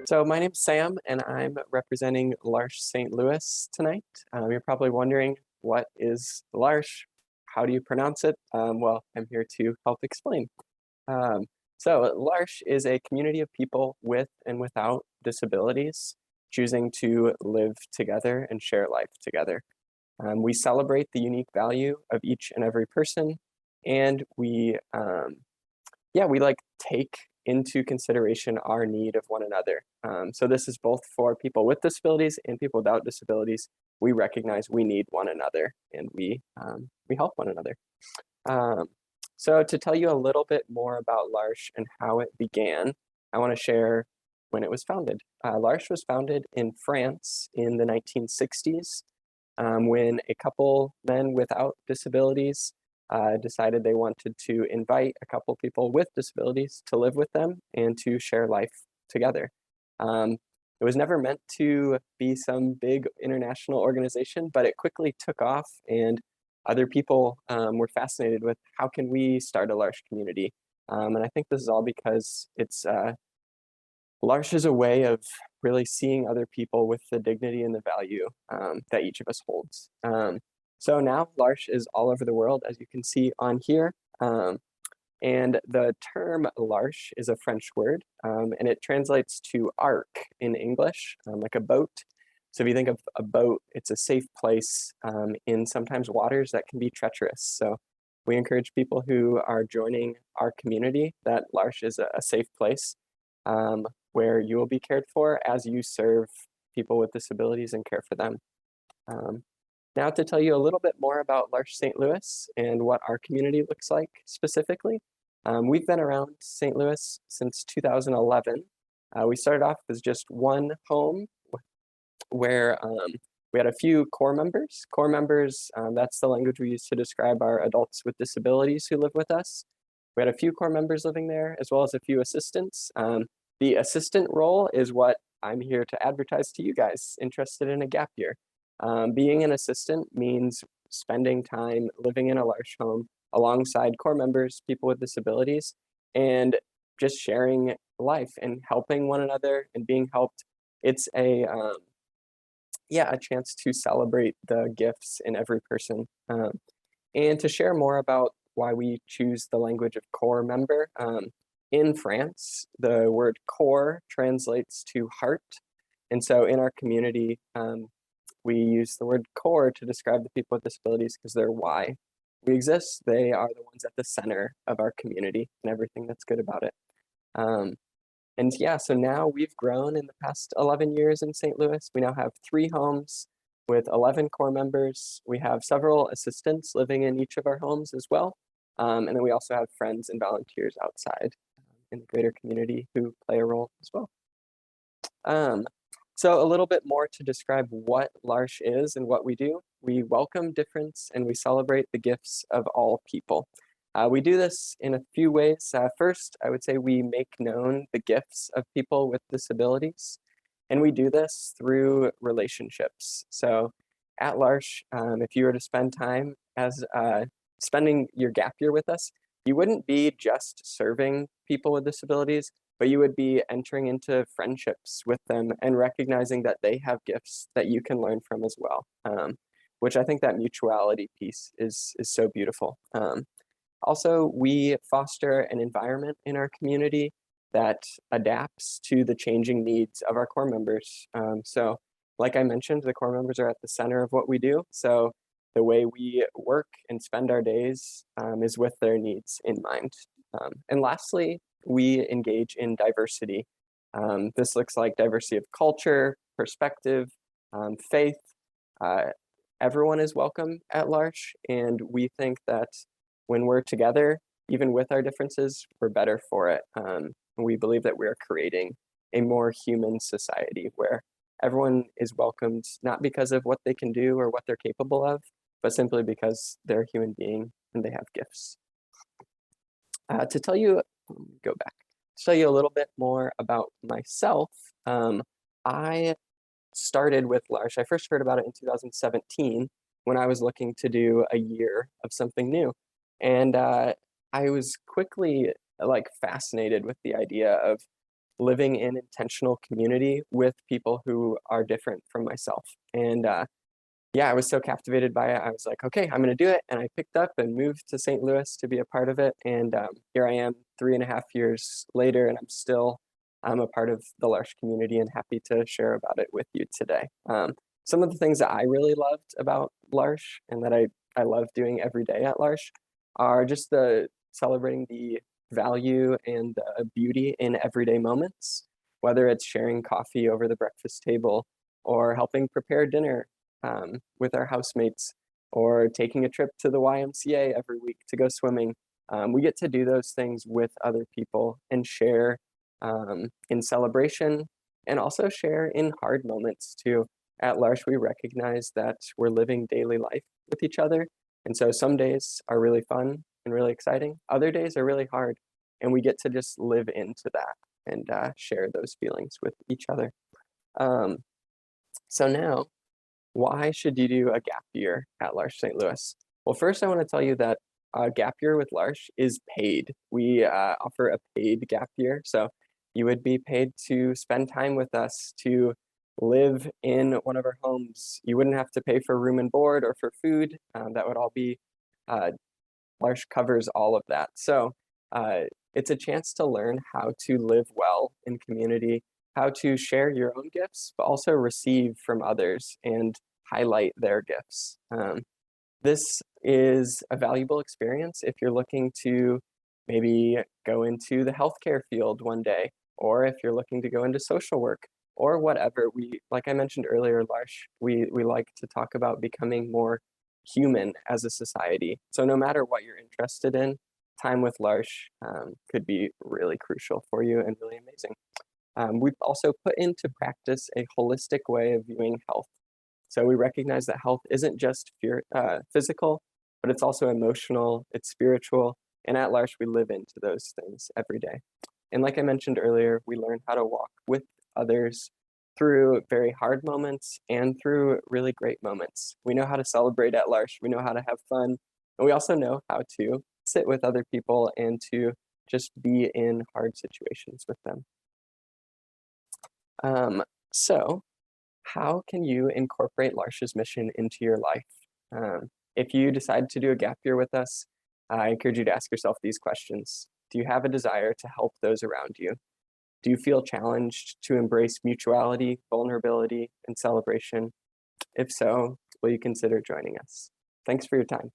So my name's Sam, and I'm representing L'Arche St. Louis tonight. You're probably wondering, what is L'Arche? How do you pronounce it? Well, I'm here to help explain. Um, so L'Arche is a community of people with and without disabilities choosing to live together and share life together. We celebrate the unique value of each and every person, and we like take into consideration our need of one another. So this is both for people with disabilities and people without disabilities. We recognize we need one another, and we help one another. Um, so to tell you a little bit more about L'Arche and how it began, I want to share when it was founded. L'Arche was founded in France in the 1960s, when a couple men without disabilities decided they wanted to invite a couple people with disabilities to live with them and to share life together. It was never meant to be some big international organization, but it quickly took off, and other people were fascinated with how can we start a L'Arche community. And I think this is all because L'Arche is a way of really seeing other people with the dignity and the value that each of us holds. So now L'Arche is all over the world, as you can see on here. And the term L'Arche is a French word, and it translates to ark in English, like a boat. So if you think of a boat, it's a safe place in sometimes waters that can be treacherous. So we encourage people who are joining our community that L'Arche is a safe place where you will be cared for as you serve people with disabilities and care for them. Now to tell you a little bit more about L'Arche St. Louis and what our community looks like specifically. We've been around St. Louis since 2011. We started off as just one home where we had a few core members. Core members, that's the language we use to describe our adults with disabilities who live with us. We had a few core members living there, as well as a few assistants. The assistant role is what I'm here to advertise to you guys interested in a gap year. Being an assistant means spending time living in a L'Arche home alongside core members, people with disabilities, and just sharing life and helping one another and being helped. It's a chance to celebrate the gifts in every person, and to share more about why we choose the language of core member. In France, the word core translates to heart. And so in our community, we use the word core to describe the people with disabilities because they're why we exist. They are the ones at the center of our community and everything that's good about it. And yeah, so now we've grown in the past 11 years in St. Louis. We now have 3 homes with 11 core members. We have several assistants living in each of our homes as well. And then we also have friends and volunteers outside in the greater community who play a role as well. So a little bit more to describe what L'Arche is and what we do. We welcome difference and we celebrate the gifts of all people. We do this in a few ways. First, I would say we make known the gifts of people with disabilities, and we do this through relationships. So at L'Arche, if you were to spend time as spending your gap year with us, you wouldn't be just serving people with disabilities, but you would be entering into friendships with them and recognizing that they have gifts that you can learn from as well, which I think that mutuality piece is so beautiful. Also, we foster an environment in our community that adapts to the changing needs of our core members. So like I mentioned, the core members are at the center of what we do. So the way we work and spend our days is with their needs in mind. And lastly, we engage in diversity. This looks like diversity of culture, perspective, faith. Everyone is welcome at L'Arche, and we think that when we're together, even with our differences, we're better for it. We believe that we're creating a more human society where everyone is welcomed, not because of what they can do or what they're capable of, but simply because they're a human being and they have gifts. To tell you a little bit more about myself, I started with L'Arche. I first heard about it in 2017 when I was looking to do a year of something new. And I was quickly fascinated with the idea of living in intentional community with people who are different from myself. And yeah, I was so captivated by it. I was like, okay, I'm going to do it. And I picked up and moved to St. Louis to be a part of it. And here I am 3.5 years later, and I'm a part of the L'Arche community and happy to share about it with you today. Some of the things that I really loved about L'Arche and that I love doing every day at L'Arche are just the celebrating the value and beauty in everyday moments, whether it's sharing coffee over the breakfast table or helping prepare dinner with our housemates, or taking a trip to the YMCA every week to go swimming. We get to do those things with other people and share in celebration and also share in hard moments too. At L'Arche, we recognize that we're living daily life with each other. And so some days are really fun and really exciting. Other days are really hard. And we get to just live into that and share those feelings with each other. So now, why should you do a gap year at L'Arche St. Louis? Well, first I want to tell you that a gap year with L'Arche is paid. We offer a paid gap year. So you would be paid to spend time with us, to live in one of our homes. You wouldn't have to pay for room and board or for food. That would all be, L'Arche covers all of that. So it's a chance to learn how to live well in community, how to share your own gifts, but also receive from others and highlight their gifts. This is a valuable experience if you're looking to maybe go into the healthcare field one day, or if you're looking to go into social work, or whatever. Like I mentioned earlier, L'Arche, we like to talk about becoming more human as a society. So no matter what you're interested in, time with L'Arche could be really crucial for you and really amazing. We've also put into practice a holistic way of viewing health. So we recognize that health isn't just physical, but it's also emotional, it's spiritual, and at L'Arche we live into those things every day. And like I mentioned earlier, we learn how to walk with others through very hard moments and through really great moments. We know how to celebrate at L'Arche, we know how to have fun, and we also know how to sit with other people and to just be in hard situations with them. So how can you incorporate L'Arche's mission into your life? If you decide to do a gap year with us, I encourage you to ask yourself these questions. Do you have a desire to help those around you? Do you feel challenged to embrace mutuality, vulnerability, and celebration? If so, will you consider joining us? Thanks for your time.